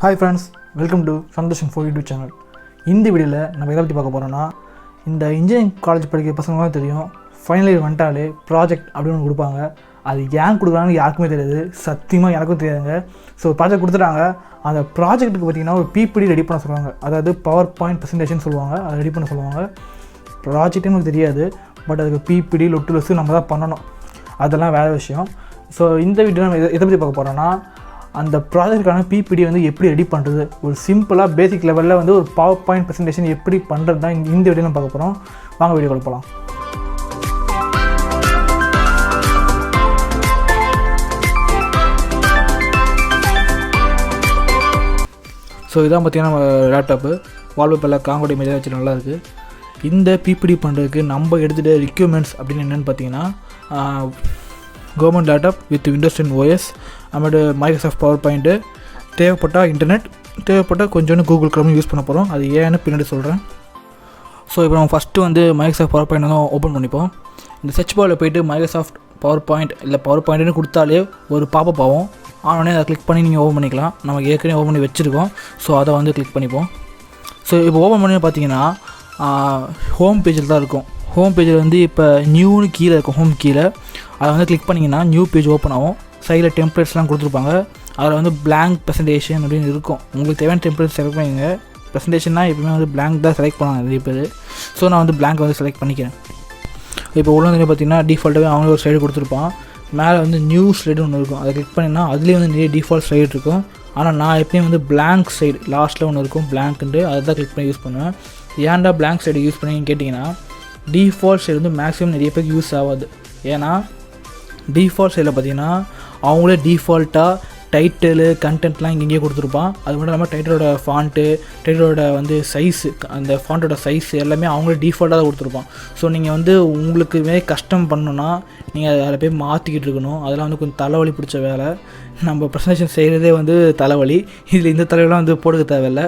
Hi friends, welcome to Santhoshinfo YouTube channel. இந்த வீடியோவில் நம்ம எதை பற்றி பார்க்க போகிறோம்னா, இந்த இன்ஜினியரிங் காலேஜ் படிக்கிற பசங்களாம் தெரியும், ஃபைனல் இயர் வந்துட்டாலே ப்ராஜெக்ட் அப்படின்னு ஒன்று கொடுப்பாங்க. அது ஏன் கொடுக்குறாங்கன்னு யாருக்குமே தெரியாது, சத்தியமாக எனக்கும் தெரியாதுங்க. ஸோ ப்ராஜெக்ட் கொடுத்துட்டாங்க. அந்த ப்ராஜெக்ட்டுக்கு பார்த்திங்கன்னா ஒரு PPT ரெடி பண்ண சொல்லுவாங்க, அதாவது பவர் பாயிண்ட் ப்ரெசன்டேஷன் சொல்லுவாங்க, அதை ரெடி பண்ண சொல்லுவாங்க. ப்ராஜெக்ட்டுன்னு எனக்கு தெரியாது, பட் அதுக்கு PPT லொட்டு நம்ம தான் பண்ணணும், அதெல்லாம் வேறு விஷயம். ஸோ இந்த வீடியோ நம்ம எதை பற்றி பார்க்க போகிறோன்னா, அந்த ப்ராஜெக்டுக்கான PPT வந்து எப்படி ரெடி பண்ணுறது, ஒரு சிம்பிளாக பேசிக் லெவலில் வந்து ஒரு பவர் பாயிண்ட் ப்ரெசன்டேஷன் எப்படி பண்ணுறது தான் இந்த வீடியோ நம்ம பார்க்க போகிறோம். வாங்க வீடியோ கொடுப்பலாம். ஸோ இதான் பார்த்திங்கன்னா நம்ம லேப்டாப்பு வால்பேப்பரில் காங்கோடி இமேஜாக வச்சு நல்லாயிருக்கு. இந்த PPT பண்ணுறதுக்கு நம்ம எடுத்துகிட்ட ரிக்யூர்மெண்ட்ஸ் அப்படின்னு என்னென்னு பார்த்தீங்கன்னா, government laptop with Windows 10 OS, அப்புறமேட்டு மைக்ரோசாஃப்ட் பவர் பாயிண்ட்டு, தேவைப்பட்டால் இன்டர்நெட், தேவைப்பட்டால் கொஞ்சோண்டு கூகுள் க்ரோம் யூஸ் பண்ண போகிறோம். அது ஏன்னு பின்னாடி சொல்கிறேன். ஸோ இப்போ நம்ம ஃபஸ்ட்டு வந்து மைக்ரோசாஃப்ட் பவர் பாயிண்ட் வந்து ஓப்பன் பண்ணிப்போம். இந்த சர்ச் பாரில் போய்ட்டு மைக்ரோசாஃப்ட் பவர் பாயிண்ட் இல்லை பவர் பாயிண்ட்டுன்னு கொடுத்தாலே ஒரு பாப்பப் ஆகும். ஆனோடனே அதை கிளிக் பண்ணி நீங்கள் ஓப்பன் பண்ணிக்கலாம். நமக்கு ஏற்கனவே ஓப்பன் பண்ணி வச்சுருக்கோம். ஸோ அதை வந்து கிளிக் பண்ணிப்போம். ஸோ இப்போ ஓப்பன் பண்ணி பார்த்தீங்கன்னா ஹோம் பேஜில் தான் இருக்கும். ஹோம் பேஜில் வந்து இப்போ நியூன்னு கீழே இருக்கும், ஹோம் கீழே அதை வந்து கிளிக் பண்ணிங்கன்னா நியூ பேஜ் ஓப்பன் ஆகும். சைடில் டெம்ப்ளேட்ஸ்லாம் கொடுத்துருப்பாங்க. அதில் வந்து பிளாங்க் ப்ரெசன்டேஷன் அப்படின்னு இருக்கும். உங்களுக்கு தேவையான டெம்ப்ளேட் செலக்ட் பண்ணிங்க. ப்ரெசன்டேஷன்னா எப்பவுமே வந்து பிளாங்க் தான் செலக்ட் பண்ணுவாங்க நிறைய பேர். ஸோ நான் வந்து பிளாங்க் வந்து செலக்ட் பண்ணிக்கிறேன். இப்போ உள்ள வந்து பார்த்திங்கன்னா டிஃபால்ட்டாகவே அவங்களே ஒரு ஸ்லைடு கொடுத்துருப்பான். மேலே வந்து நியூ ஸ்லைடு ஒன்று இருக்கும், அதை கிளிக் பண்ணிங்கன்னா அதுலேயே வந்து நிறைய டிஃபால்ட் ஸ்லைடு இருக்கும். ஆனால் நான் எப்பயும் வந்து பிளாங்க் சைடு லாஸ்ட்டில் ஒன்று இருக்கும் பிளாங்க்குன்ட்டு, அதை தான் கிளிக் பண்ணி யூஸ் பண்ணுவேன். ஏன்டா பிளாங்க் சைடு யூஸ் பண்ணிங்கன்னு கேட்டிங்கன்னா, டிஃபால்ட் சைடு வந்து மேக்ஸிமம் நிறைய பேருக்கு யூஸ் ஆகாது. ஏன்னா டிஃபால்ட் சைடில் பார்த்திங்கன்னா அவங்களே டிஃபால்ட்டாக டைட்டிலு கண்டென்ட்லாம் இங்கேயே கொடுத்துருப்பான். அது மட்டும் இல்லாமல் டைட்டிலோட ஃபாண்ட்டு, டைட்டிலோட வந்து சைஸு, அந்த ஃபாண்ட்டோட சைஸ் எல்லாமே அவங்களே டிஃபால்ட்டாக தான் கொடுத்துருப்பான். ஸோ நீங்கள் வந்து உங்களுக்கு கஸ்டம் பண்ணணுன்னா நீங்கள் அதில் போய் மாற்றிக்கிட்டு இருக்கணும். அதெல்லாம் வந்து கொஞ்சம் தலைவலி பிடிச்ச வேலை. நம்ம ப்ரெசன்டேஷன் செய்கிறதே வந்து தலைவலி, இதில் இந்த தலைவலாம் வந்து போடுக்க தேவையில்லை.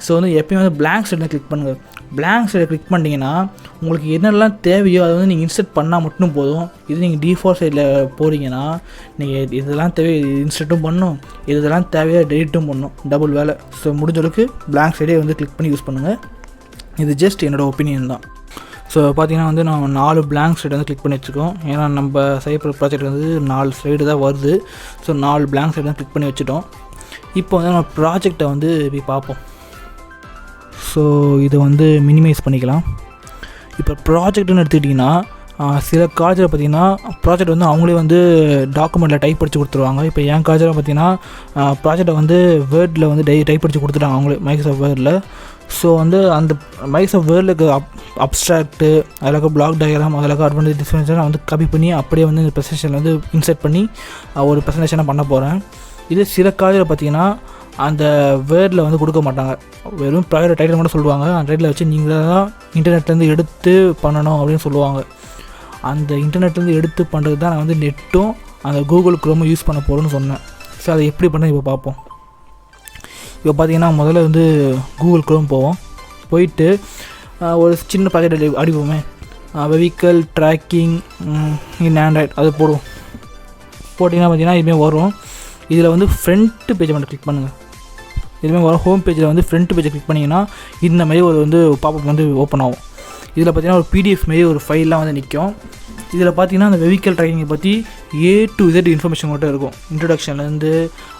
ஸோ வந்து எப்பயும் வந்து பிளாங்க் சைடில் கிளிக் பண்ணுங்கள். பிளாங்க் சைடில் கிளிக் பண்ணிங்கன்னா உங்களுக்கு என்னெல்லாம் தேவையோ அதை வந்து நீங்கள் இன்சர்ட் பண்ணால் மட்டும் போதும். இது நீங்கள் டிஃபால்ட் சைடில் போகிறீங்கன்னா நீங்கள் இதெல்லாம் தேவையோ இன்சர்ட்டும் பண்ணணும், இதெல்லாம் தேவையோ டெலிட்டும் பண்ணணும், டபுள் வேலை. ஸோ முடிஞ்சளவுக்கு பிளாங்க் சைடே வந்து கிளிக் பண்ணி யூஸ் பண்ணுங்கள். இது ஜஸ்ட் என்னோடய ஒப்பீனியன் தான். ஸோ பார்த்திங்கன்னா வந்து நான் 4 பிளாங்க் ஸ்லைடு வந்து கிளிக் பண்ணி வச்சுருக்கோம். ஏன்னா நம்ம சைபர் ப்ராஜெக்ட் வந்து 4 ஸ்லைடு தான் வருது. ஸோ 4 பிளாங்க் ஸ்லைடு தான் கிளிக் பண்ணி வச்சுட்டோம். இப்போ வந்து நம்ம ப்ராஜெக்டை வந்து போய் பார்ப்போம். ஸோ இதை வந்து மினிமைஸ் பண்ணிக்கலாம். இப்போ ப்ராஜெக்ட்னு எடுத்துக்கிட்டிங்கன்னா சில காலேஜில் பார்த்திங்கன்னா ப்ராஜெக்ட் வந்து அவங்களே வந்து டாக்குமெண்ட்டில் டைப் படித்து கொடுத்துருவாங்க. இப்போ என் காலேஜில் பார்த்திங்கன்னா ப்ராஜெக்டை வந்து வேர்டில் வந்து டைப் படித்து கொடுத்துட்டாங்க அவங்களே, மைக்ரோசாஃப்ட் வேர்டில். ஸோ வந்து அந்த மைக்ரோசாஃப்ட் வேர்டில் அப்ஸ்ட்ராக்ட்டு, அதில் பிளாக் டயக்ராம், அதில் அட்வான்டேஜ் டிஸ்பிளேஷன் வந்து காப்பி பண்ணி அப்படியே வந்து இந்த ப்ரெசன்டேஷனில் வந்து இன்சர்ட் பண்ணி ஒரு ப்ரெசன்டேஷனாக பண்ண போகிறேன். இது சில காலேஜில் பார்த்திங்கன்னா அந்த வேர்டில் வந்து கொடுக்க மாட்டாங்க, வெறும் ப்ராஜெக்ட் டைட்டில் மட்டும் சொல்லுவாங்க. அந்த டைட்டில் வச்சு நீங்கள் தான் இன்டர்நெட்லேருந்து எடுத்து பண்ணணும் அப்படின்னு சொல்லுவாங்க. அந்த இன்டர்நெட்லேருந்து எடுத்து பண்ணுறது தான் நான் வந்து நெட்டும் அந்த கூகுள் க்ரோமும் யூஸ் பண்ண போகிறேன்னு சொன்னேன். ஸோ அதை எப்படி பண்ண இப்போ பார்ப்போம். இப்போ பார்த்திங்கன்னா முதல்ல வந்து கூகுள் க்ரோம் போவோம். போயிட்டு ஒரு சின்ன ப்ராஜெக்ட் அடிப்போமே, வெஹிக்கல் ட்ராக்கிங் இன் ஆண்ட்ராய்ட், அது போடுவோம். போட்டிங்கன்னா பார்த்திங்கன்னா இதுமாதிரி வரும். இதில் வந்து ஃப்ரண்ட் பேஜை மட்டும் கிளிக் பண்ணுங்கள். இதுமாதிரி வரும். ஹோம் பேஜில் வந்து ஃப்ரண்ட் பேஜை கிளிக் பண்ணிங்கன்னா இந்த மாதிரி ஒரு வந்து பாப்பப் வந்து ஓப்பன் ஆகும். இதில் பார்த்திங்கன்னா ஒரு PDF மாரி ஒரு ஃபைல்லாம் வந்து நிற்கும். இதில் பார்த்திங்கன்னா அந்த வெஹிக்கல் ட்ராக்கிங்கை பற்றி A to Z இன்ஃபர்மேஷன் மட்டும் இருக்கும். இன்ட்ரடக்ஷன்லேருந்து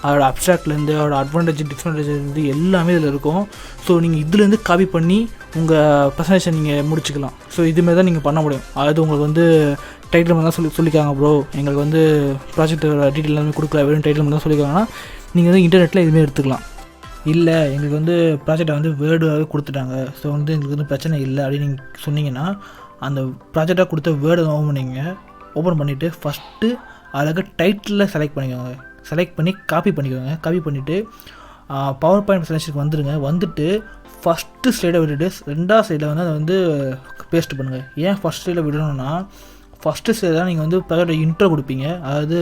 அதோட அப்ஸ்ட்ராக்ட்லேருந்து அதோட அட்வான்டேஜ் டிஸ்அட்வான்டேஜ்லேருந்து எல்லாமே இதில் இருக்கும். ஸோ நீங்கள் இதுலேருந்து காப்பி பண்ணி உங்கள் ப்ரெசன்டேஷன் நீங்கள் முடிச்சுக்கலாம். ஸோ இதுமாரி தான் நீங்கள் பண்ண முடியும். அதாவது உங்களுக்கு வந்து டைட்டில் மட்டும் தான் சொல்லிக்காங்க ப்ரோ, எங்களுக்கு வந்து ப்ராஜெக்டோட டீட்டெயில் எல்லாமே கொடுக்கல, வெறும் டைட்டில் மட்டும் தான் சொல்லியிருக்காங்கன்னா நீங்கள் வந்து இன்டர்நெட்டில் இதுமாரி எடுத்துக்கலாம். இல்லை எங்களுக்கு வந்து ப்ராஜெக்டை வந்து வேர்டாகவே கொடுத்துட்டாங்க, ஸோ வந்து எங்களுக்கு வந்து பிரச்சனை இல்லை அப்படின்னு நீங்கள் சொன்னீங்கன்னா அந்த ப்ராஜெக்டாக கொடுத்த வேர்டை ஓப்பன் பண்ணிவிட்டு ஃபஸ்ட்டு அழகாக டைட்டிலில் செலக்ட் பண்ணிக்கோங்க. செலக்ட் பண்ணி காப்பி பண்ணிக்கோங்க. காப்பி பண்ணிவிட்டு பவர் பாயிண்ட் ப்ரெசன்டேஷனுக்கு வந்துடுங்க. வந்துட்டு ஃபஸ்ட்டு ஸ்லைடை விட்டுட்டு 2வது ஸ்லைடில் வந்து அதை வந்து பேஸ்ட் பண்ணுங்கள். ஏன் ஃபஸ்ட் ஸ்லைடில் விடணும்னா, ஃபஸ்ட்டு ஸ்லைடில் தான் நீங்கள் வந்து ப்ராஜெக்டை இன்ட்ரோ கொடுப்பீங்க. அதாவது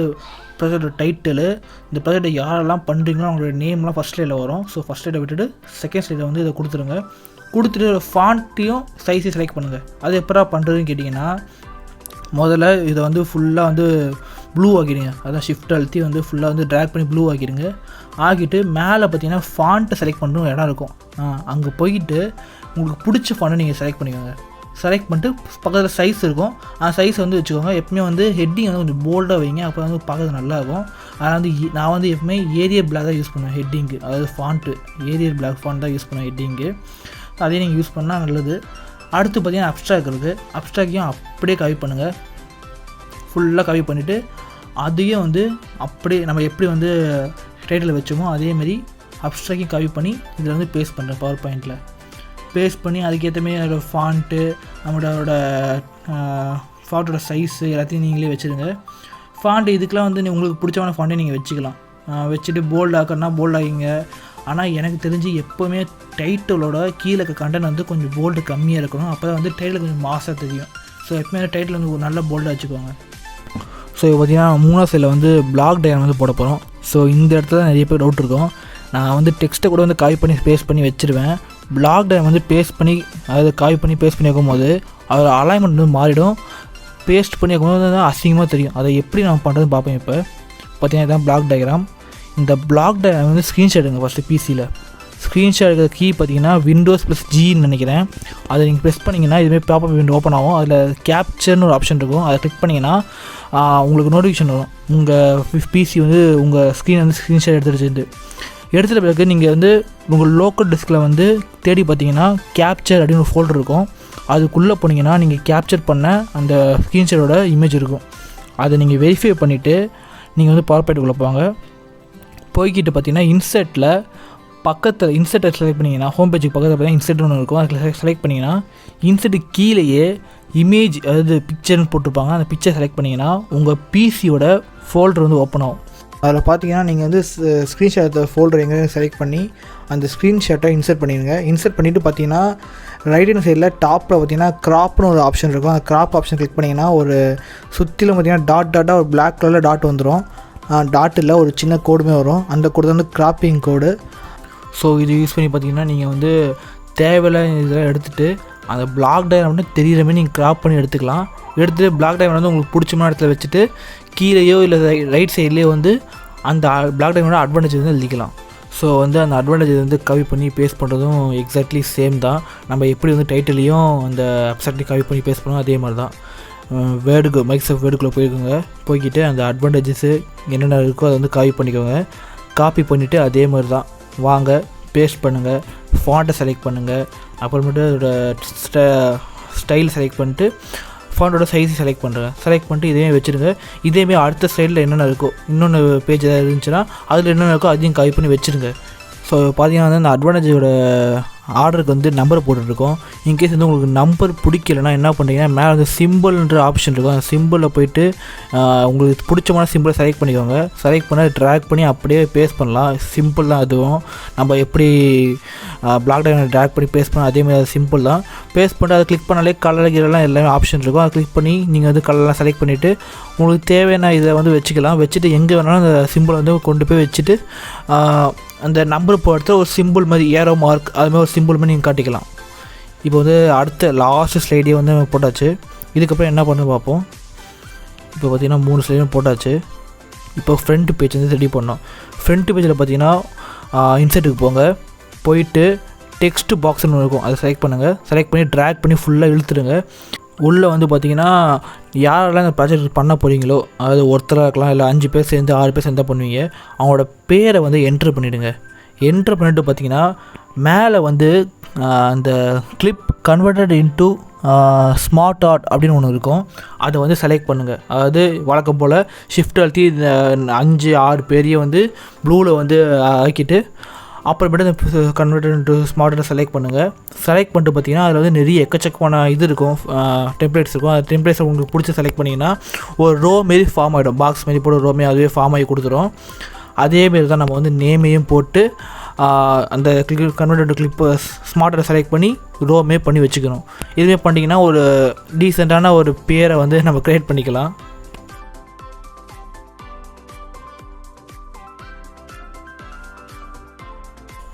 ப்ராஜெக்டோட டைட்டிலு, இந்த ப்ராஜெக்டை யாரெல்லாம் பண்ணுறீங்களோ அவங்களோட நேம்லாம் ஃபஸ்ட் ஸ்லைடில் வரும். ஸோ ஃபஸ்ட் ஸ்லைடை விட்டுட்டு செகண்ட் ஸ்லைடில் வந்து இதை கொடுத்துருங்க. கொடுத்துட்டு ஃபாண்ட்டையும் சைஸையும் செலக்ட் பண்ணுங்கள். அது எப்படா பண்ணுறதுன்னு கேட்டிங்கன்னா, முதல்ல இதை வந்து ஃபுல்லாக வந்து ப்ளூ ஆக்கிடுங்க. அதான் ஷிஃப்ட் அழுத்தி வந்து ஃபுல்லாக வந்து ட்ராக் பண்ணி ப்ளூ ஆக்கிடுங்க. ஆக்கிட்டு மேலே பார்த்தீங்கன்னா ஃபாண்ட்டை செலக்ட் பண்ணுற இடம் இருக்கும். அங்கே போயிட்டு உங்களுக்கு பிடிச்ச ஃபாண்ட்டை நீங்கள் செலக்ட் பண்ணிக்கோங்க. செலக்ட் பண்ணிட்டு பக்கத்தில் சைஸ் இருக்கும், அந்த சைஸை வந்து வச்சுக்கோங்க. எப்பவுமே வந்து ஹெட்டிங் வந்து கொஞ்சம் போல்டாக வைங்க, அப்போ வந்து பார்க்கறது நல்லாயிருக்கும். அதனால் வந்து நான் வந்து எப்பவுமே ஏரியல் பிளாக் தான் யூஸ் பண்ணுவேன் ஹெட்டிங்கு, அதாவது ஃபாண்ட்டு ஏரியல் பிளாக் ஃபாண்ட் தான் யூஸ் பண்ணுவேன் ஹெட்டிங்கு. அதே நீங்கள் யூஸ் பண்ணால் நல்லது. அடுத்து பார்த்தீங்கன்னா அப்ஸ்ட்ராக்ட் இருக்குது. அப்ஸ்ட்ராக்கையும் அப்படியே கவி பண்ணுங்கள். ஃபுல்லாக கவி பண்ணிவிட்டு அதையும் வந்து அப்படியே நம்ம எப்படி வந்து டைட்டில் வச்சோமோ அதேமாரி அப்ஸ்ட்ராக்கையும் கவி பண்ணி இதில் வந்து பேஸ்ட் பண்ணுறேன். பவர் பாயிண்டில் பேஸ்ட் பண்ணி அதுக்கேற்ற மாதிரி அதோடய ஃபாண்ட்டு நம்மளோட ஃபாண்ட்டோட சைஸு எல்லாத்தையும் நீங்களே வச்சுருங்க. ஃபாண்ட்டு இதுக்கெலாம் வந்து உங்களுக்கு பிடிச்சமான ஃபாண்ட்டை நீங்கள் வச்சுக்கலாம். வச்சுட்டு போல்ட் ஆக்கணும்னா போல்ட் ஆகிங்க. ஆனால் எனக்கு தெரிஞ்சு எப்போவுமே டைட்டிலோட கீழே இருக்க கண்டென்ட் வந்து கொஞ்சம் போல்டு கம்மியாக இருக்கணும். அப்போ தான் வந்து டைட்டில் கொஞ்சம் மாசாக தெரியும். ஸோ எப்பவுமே டைட்டில் வந்து ஒரு நல்ல போல்டாக வச்சுக்கோங்க. ஸோ இப்போ பார்த்தீங்கன்னா 3ஆவது சைடில் வந்து பிளாக் டயக்ராம் வந்து போட போகிறோம். ஸோ இந்த இடத்துல நிறைய பேர் டவுட் இருக்கும். நான் வந்து டெக்ஸ்ட்டை கூட வந்து காப்பி பண்ணி பேஸ்ட் பண்ணி வச்சுருவேன். பிளாக் டயக்ராம் வந்து பேஸ்ட் பண்ணி அதாவது காப்பி பண்ணி பேஸ்ட் பண்ணி வைக்கும்போது அதோட அலைன்மெண்ட் வந்து மாறிடும். பேஸ்ட் பண்ணி வைக்கும்போது தான் அசிங்கமாக தெரியும். அதை எப்படி நம்ம பண்ணுறதுன்னு பார்ப்போம். இப்போ பார்த்தீங்கன்னா இதுதான் பிளாக் டயக்ராம். இந்த பிளாக் டயக்ராம் வந்து ஸ்க்ரீன்ஷாட் எடுங்க ஃபஸ்ட்டு. பிசியில் ஸ்க்ரீன்ஷாட் எடுக்கிற கீ பார்த்தீங்கன்னா விண்டோஸ் +Gன்னு நினைக்கிறேன். அதை நீங்கள் ப்ரெஸ் பண்ணிங்கன்னா இதுமாதிரி பாப்பப் விண்டோ ஓப்பன் ஆகும். அதில் கேப்சர்னு ஒரு ஆப்ஷன் இருக்கும். அதை கிளிக் பண்ணிங்கன்னா உங்களுக்கு நோட்டிஃபிகேஷன் வரும். உங்கள் பிசி வந்து உங்கள் ஸ்க்ரீன் வந்து ஸ்க்ரீன்ஷாட் எடுத்துகிட்ட பிறகு நீங்கள் வந்து உங்கள் லோக்கல் டிஸ்கில் வந்து தேடி பார்த்தீங்கன்னா கேப்சர் அப்படின்னு ஒரு ஃபோல்டர் இருக்கும். அதுக்குள்ளே போனீங்கன்னா நீங்கள் கேப்சர் பண்ண அந்த ஸ்க்ரீன்ஷாட்டோட இமேஜ் இருக்கும். அதை நீங்கள் வெரிஃபை பண்ணிவிட்டு நீங்கள் வந்து பவர் பாயிண்ட்டுக்குள்ளே போங்க. போய்கிட்டு பார்த்தீங்கன்னா இன்செர்ட்டில் பக்கத்தில் இன்செர்ட்டை செலக்ட் பண்ணிங்கன்னா ஹோம் பேஜுக்கு பக்கத்தில் பார்த்தீங்கன்னா இன்செர்ட் ஒன்று இருக்கும். அதில் செலக்ட் பண்ணிங்கன்னா இன்செர்ட்டுக்கு கீழேயே இமேஜ் அதாவது பிக்சர்னு போட்டிருப்பாங்க. அந்த பிக்சர் செலக்ட் பண்ணிங்கன்னா உங்கள் பிசியோட ஃபோல்டர் வந்து ஓப்பன் ஆகும். அதில் பார்த்தீங்கன்னா நீங்கள் வந்து ஸ்க்ரீன்ஷாட் ஃபோல்டர் எங்கே செலக்ட் பண்ணி அந்த ஸ்க்ரீன்ஷாட்டை இன்சர்ட் பண்ணிடுங்க. இன்சர்ட் பண்ணிவிட்டு பார்த்தீங்கன்னா ரைட் ஹேண்ட் சைடில் டாப்பில் பார்த்தீங்கன்னா க்ராப்னு ஒரு ஆப்ஷன் இருக்கும். அந்த க்ராப் ஆப்ஷன் கிளிக் பண்ணிங்கன்னா ஒரு சுற்றிலும் பார்த்தீங்கன்னா டாட்டாக ஒரு பிளாக் கலரில் டாட் வந்துடும். டாட் இல்லை ஒரு சின்ன கோடுமே வரும். அந்த கோடு வந்து கிராப்பிங் கோடு. ஸோ இது யூஸ் பண்ணி பார்த்தீங்கன்னா நீங்கள் வந்து தேவையில்ல இதெல்லாம் எடுத்துகிட்டு அந்த பிளாக் டயக்ராம் வந்து தெரிகிற மாதிரி நீங்கள் கிராப் பண்ணி எடுத்துக்கலாம். எடுத்துகிட்டு பிளாக் டயக்ராம் வந்து உங்களுக்கு பிடிச்சமான இடத்துல வச்சுட்டு கீழேயோ இல்லை ரைட் சைட்லேயோ வந்து அந்த பிளாக் டயக்ராமோட அட்வான்டேஜ் வந்து எழுதிக்கலாம். ஸோ வந்து அந்த அட்வான்டேஜ் வந்து காப்பி பண்ணி பேஸ்ட் பண்ணுறதும் எக்ஸாக்ட்லி சேம் தான். நம்ம எப்படி வந்து டைட்டிலையும் அந்த அப்செக்ட்லி காப்பி பண்ணி பேஸ்ட் பண்ணோம் அதே மாதிரி தான். வேர்டுக்கு மைக்ரோசாஃப்ட் வேர்டுக்குள்ளே போய்க்கோங்க. போய்கிட்டு அந்த அட்வான்டேஜஸு என்னென்ன இருக்கோ அதை வந்து காப்பி பண்ணிக்கோங்க. காப்பி பண்ணிவிட்டு அதே மாதிரி தான் வாங்க பேஸ்ட் பண்ணுங்கள். ஃபாண்ட்டை செலக்ட் பண்ணுங்கள். அப்புறமேட்டு அதோட ஸ்டைல் செலக்ட் பண்ணிட்டு ஃபாண்டோட சைஸை செலக்ட் பண்ணிட்டு இதே வச்சுருங்க. இதேமாரி அடுத்த சைடில் என்னென்ன இருக்கோ இன்னொன்று பேஜ் எதாவது இருந்துச்சுன்னா அதில் என்னென்ன இருக்கோ அதையும் காப்பி பண்ணி வச்சுருங்க. ஸோ பார்த்தீங்கன்னா வந்து அந்த அட்வான்டேஜோட ஆர்டருக்கு வந்து நம்பரை போட்டுருக்கோம். இன்கேஸ் வந்து உங்களுக்கு நம்பர் பிடிக்கலைன்னா என்ன பண்ணுறீங்கன்னா மேலே வந்து சிம்பிள்ன்ற ஆப்ஷன் இருக்கும். அந்த சிம்பிளில் போய்ட்டு உங்களுக்கு பிடிச்சமான சிம்பிளை செலக்ட் பண்ணிக்கோங்க. செலக்ட் பண்ண ட்ராக் பண்ணி அப்படியே பேஸ்ட் பண்ணலாம். சிம்பிள் தான் அதுவும். நம்ம எப்படி பிளாக் டயக்ராம் ட்ராக் பண்ணி பேஸ்ட் பண்ணால் அதேமாதிரி அது சிம்பிள் தான். பேஸ்ட் பண்ணிட்டு அதை கிளிக் பண்ணாலே கலர் கீரெல்லாம் எல்லாமே ஆப்ஷன் இருக்கும். அதை கிளிக் பண்ணி நீங்கள் வந்து கலர்லாம் செலக்ட் பண்ணிவிட்டு உங்களுக்கு தேவையான இதை வந்து வச்சுக்கலாம். வச்சுட்டு எங்கே வேணாலும் அந்த சிம்பிளை வந்து கொண்டு போய் வச்சுட்டு அந்த நம்பர் போடுறது ஒரு சிம்பிள் மாதிரி ஏரோ மார்க் அதுமாதிரி ஒரு சிம்பிள் மாதிரி நீங்கள் காட்டிக்கலாம். இப்போ வந்து அடுத்த லாஸ்ட் ஸ்லைடே வந்து போட்டாச்சு. இதுக்கப்புறம் என்ன பண்ணு பார்ப்போம். இப்போ பார்த்திங்கன்னா 3 ஸ்லைடும் போட்டாச்சு. இப்போ ஃப்ரண்ட் பேஜ் வந்து ரெடி பண்ணோம். ஃப்ரண்ட் பேஜில் பார்த்தீங்கன்னா இன்சர்ட்டுக்கு போங்க. போயிட்டு டெக்ஸ்ட் பாக்ஸ்னு இருக்கும். அதை செலக்ட் பண்ணுங்கள். செலக்ட் பண்ணி ட்ராக் பண்ணி ஃபுல்லாக இழுத்துடுங்க. உள்ளே வந்து பார்த்திங்கன்னா யாரெல்லாம் இந்த ப்ராஜெக்ட் பண்ண போகிறீங்களோ அதாவது ஒருத்தராக இருக்கலாம் இல்லை 5 பேர் சேர்ந்து 6 பேர் சேர்ந்து பண்ணுவீங்க. அவங்களோட பேரை வந்து என்ட்ரு பண்ணிவிடுங்க. என்ட்ரு பண்ணிவிட்டு பார்த்திங்கன்னா மேலே வந்து அந்த clip converted into smart art அப்படின்னு ஒன்று இருக்கும். அதை வந்து செலக்ட் பண்ணுங்கள். அதாவது வழக்கம் போல் ஷிஃப்ட் அழுத்தி இந்த 5-6 பேரையும் வந்து ப்ளூவில் வந்து ஆக்கிட்டு அப்புறமேட்டு இந்த கன்வெர்டட் இன்டு ஸ்மார்ட் ஆர்ட்டை செலக்ட் பண்ணுங்கள். செலக்ட் பண்ணிட்டு பார்த்தீங்கன்னா அதில் வந்து நிறைய எக்கச்சக்கமான இது இருக்கும், டெம்ப்ளேட்ஸ் இருக்கும். அந்த டெம்ப்ளேட்ஸை உங்களுக்கு பிடிச்சி செலக்ட் பண்ணிங்கன்னா ஒரு ரோ மாரி ஃபார்ம் ஆகிடும். பாக்ஸ் மாரி போட்டு ரோ மாரி அதுவே ஃபார்ம் ஆகி கொடுத்துரும். அதேமாரி தான் நம்ம வந்து நேமையும் போட்டு அந்த கன்வெர்டட் கிளிப்பு ஸ்மார்ட் ஆர்ட்டை செலக்ட் பண்ணி ரோமே பண்ணி வச்சுக்கணும். இதுவே பண்ணிங்கன்னா ஒரு டீசெண்டான ஒரு பேரை வந்து நம்ம க்ரியேட் பண்ணிக்கலாம்.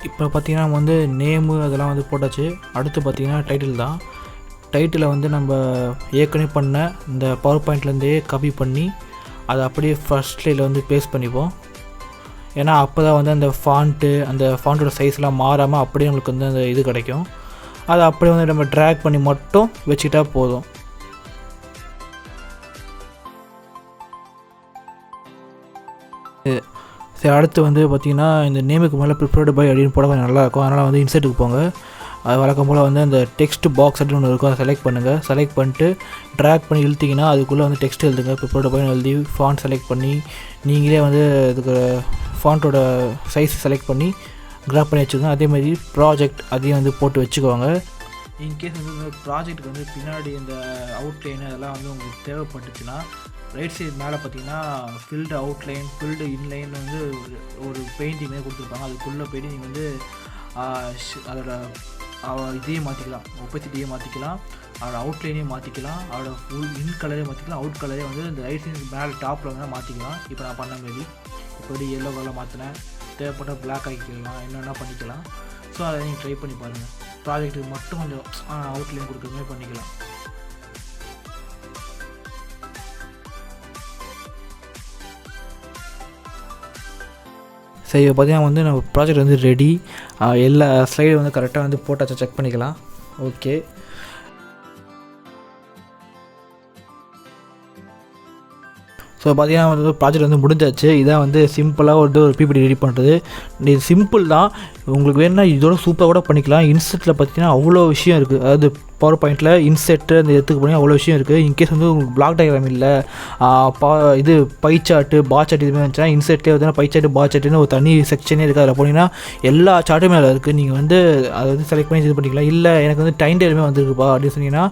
இப்போ பார்த்திங்கன்னா நம்ம வந்து நேமு அதெல்லாம் வந்து போட்டாச்சு. அடுத்து பார்த்திங்கன்னா டைட்டில் தான். டைட்டிலை வந்து நம்ம ஏற்கனவே பண்ண இந்த பவர் பாயிண்ட்லேருந்தே காப்பி பண்ணி அதை அப்படியே ஃபர்ஸ்ட் லேயில் வந்து பேஸ்ட் பண்ணிப்போம். ஏன்னா அப்போ தான் வந்து அந்த ஃபாண்ட்டோட சைஸ்லாம் மாறாமல் அப்படியே உங்களுக்கு வந்து அந்த இது கிடைக்கும். அதை அப்படியே வந்து நம்ம ட்ராக் பண்ணி மட்டும் வச்சுக்கிட்டா போதும். சரி, அடுத்து வந்து பார்த்திங்கன்னா இந்த நேமுக்கு மேலே ப்ரிஃபர்டு பை அப்படின்னு போட கொஞ்சம் நல்லாயிருக்கும். அதனால் வந்து இன்சர்ட்டுக்கு போங்க. அது வழக்கம் போல் வந்து அந்த டெக்ஸ்ட் பாக்ஸ் அப்படின்னு ஒன்று இருக்கும், அதை செலக்ட் பண்ணுங்கள். செலக்ட் பண்ணிட்டு ட்ராக் பண்ணி இழுத்திங்கன்னா அதுக்குள்ளே வந்து டெக்ஸ்ட் எழுதுங்க. ப்ரிஃபர்டு பைன்னு எழுதி ஃபாண்ட் செலக்ட் பண்ணி நீங்களே வந்து இதுக்கு ஃபாண்ட்டோட சைஸ் செலக்ட் பண்ணி கிராப் பண்ணி வச்சுக்கோங்க. அதேமாதிரி ப்ராஜெக்ட் அதையும் வந்து போட்டு வச்சுக்கோங்க. இன்கேஸ் வந்து இந்த ப்ராஜெக்ட்டுக்கு வந்து பின்னாடி இந்த அவுட்லைன் அதெல்லாம் வந்து உங்களுக்கு தேவைப்பட்டுச்சுன்னா ரைட் சைடு மேலே பார்த்தீங்கன்னா ஃபில்டு அவுட்லைன், ஃபில்டு இன்லைன் வந்து ஒரு பெயிண்டிங்கே கொடுத்துருப்பாங்க. அதுக்குள்ளே போய்ட்டு நீங்கள் வந்து அதோட இதையும் மாற்றிக்கலாம், ஒப்பசிட்டியே மாற்றிக்கலாம், அதோட அவுட்லைனையும் மாற்றிக்கலாம், அதோட ஃபுல் இன் கலரே மாற்றிக்கலாம், அவுட் கலரே வந்து இந்த ரைட் சைடு மேலே டாப்பில் வந்து மாற்றிக்கலாம். இப்போ நான் பண்ண மாரி இப்படி எல்லோ கலரில் மாற்றினேன். தேவைப்பட்ட பிளாக் ஆக்கிக்கலாம், என்னென்னா பண்ணிக்கலாம். ஸோ அதை நீங்கள் ட்ரை பண்ணி பாருங்கள். ப்ராஜெக்ட்டுக்கு மட்டும் கொஞ்சம் அவுட்லைன் கொடுக்குற மாதிரி பண்ணிக்கலாம். சரி, இப்போ பார்த்தீங்கன்னா வந்து நம்ம ப்ராஜெக்ட் வந்து ரெடி. எல்லா ஸ்லைடு வந்து கரெக்டாக வந்து போட்டாச்சு, செக் பண்ணிக்கலாம். ஓகே, ஸோ பார்த்தீங்கன்னா வந்து ப்ராஜெக்ட் வந்து முடிஞ்சாச்சு. இதான் வந்து சிம்பிளாக வந்து ஒரு PPT ரெடி பண்ணுறது. இது சிம்பிள் தான். உங்களுக்கு வேணுன்னா இதோட சூப்பராக கூட பண்ணிக்கலாம். இன்செட்டில் பார்த்தீங்கன்னா அவ்வளோ விஷயம் இருக்குது. அதாவது பவர் பாயிண்டில் இன்செட்டு அந்த எடுத்துக்கு போனால் அவ்வளோ விஷயம் இருக்குது. இன்கேஸ் வந்து உங்களுக்கு பிளாக் டயக்ராம் இல்லை, இது பை சார்ட்டு பா சார்ட் இதுமாதிரி இருந்துச்சுன்னா இன்செட்லேயே வந்து பை சார்ட்டு பா சார்ட்டுன்னு ஒரு தனி செக்ஷனே இருக்குது. அதில் போனீங்கன்னா எல்லா சார்ட்டுமே அதில் இருக்குது. நீங்கள் வந்து அதை வந்து செலக்ட் பண்ணி இது பண்ணிக்கலாம். இல்லை எனக்கு வந்து டைம் டேபிளுமே வந்துருக்குப்பா அப்படின்னு சொன்னீங்கன்னா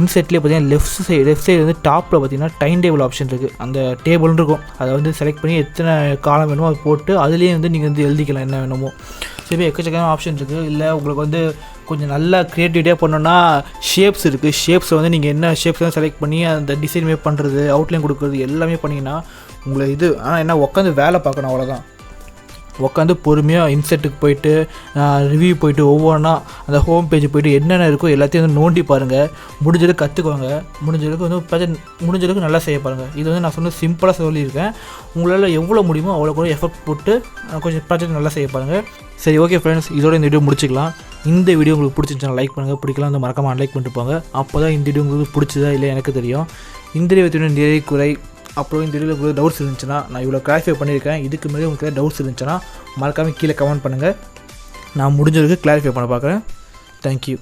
இன்செட்லேயே பார்த்தீங்கன்னா லெஃப்ட் சைடு வந்து டாப்பில் பார்த்தீங்கன்னா டைம் டேபிள் ஆப்ஷன் இருக்குது. அந்த டேபிள்னு இருக்கும், அதை வந்து செலக்ட் பண்ணி எத்தனை காலம் வேணுமோ அது போட்டு அதுலேயே வந்து நீங்கள் வந்து எழுதிக்கலாம் என்ன வேணுமோ. சரி, எக்கச்சக்கமான ஆப்ஷன் இருக்குது. இல்லை உங்களுக்கு வந்து கொஞ்சம் நல்லா க்ரியேட்டிவிட்டியாக பண்ணோன்னா ஷேப்ஸ் இருக்குது. ஷேப்ஸை வந்து நீங்கள் என்ன ஷேப்ஸ் தான் செலக்ட் பண்ணி அந்த டிசைன் மேக் பண்ணுறது, அவுட்லைன் கொடுக்குறது எல்லாமே பண்ணிங்கன்னா உங்களை இது. ஆனால் என்ன உட்காந்து வேலை பார்க்கணும், அவ்வளோதான். உட்காந்து பொறுமையாக இன்செட்டுக்கு போயிட்டு ரிவ்யூ போயிட்டு ஒவ்வொன்றா அந்த ஹோம் பேஜ் போய்ட்டு என்னென்ன இருக்கோ எல்லாத்தையும் வந்து நோண்டி பாருங்கள். முடிஞ்சளவுக்கு கற்றுக்குவாங்க. முடிஞ்சளவுக்கு வந்து ப்ராஜெக்ட் முடிஞ்சளவுக்கு நல்லா செய்ய பாருங்கள். இது வந்து நான் சொன்ன சிம்பிளாக சொல்லியிருக்கேன். உங்களால் எவ்வளோ முடியுமோ அவ்வளோ கூட எஃபர்ட் போட்டு கொஞ்சம் ப்ராஜெக்ட் நல்லா செய்ய பாருங்கள். சரி, ஓகே ஃப்ரெண்ட்ஸ், இதோட இந்த வீடியோ முடிச்சிக்கலாம். இந்த வீடியோ உங்களுக்கு பிடிச்சிருந்துச்சுன்னா லைக் பண்ணுங்கள், பிடிக்கலாம் அந்த மறக்காமல் அன்லைக் பண்ணிட்டு போங்க. அப்போ தான் இந்த வீடியோ உங்களுக்கு பிடிச்சதா இல்லை எனக்கு தெரியும். இந்த வீடியோ நிறைய குறை அப்புறம் இந்த வீடியோவில் உங்களுக்கு டவுட்ஸ் இருந்துச்சுன்னா நான் இவ்வளோ கிளாரிஃபை பண்ணியிருக்கேன். இதுக்கு மேலே உங்களுக்கு டவுட்ஸ் இருந்துச்சுன்னா மறக்காமல் கீழே கமெண்ட் பண்ணுங்கள். நான் முடிஞ்ச வரைக்கும் கிளாரிஃபை பண்ண பார்க்குறேன். தேங்க்யூ.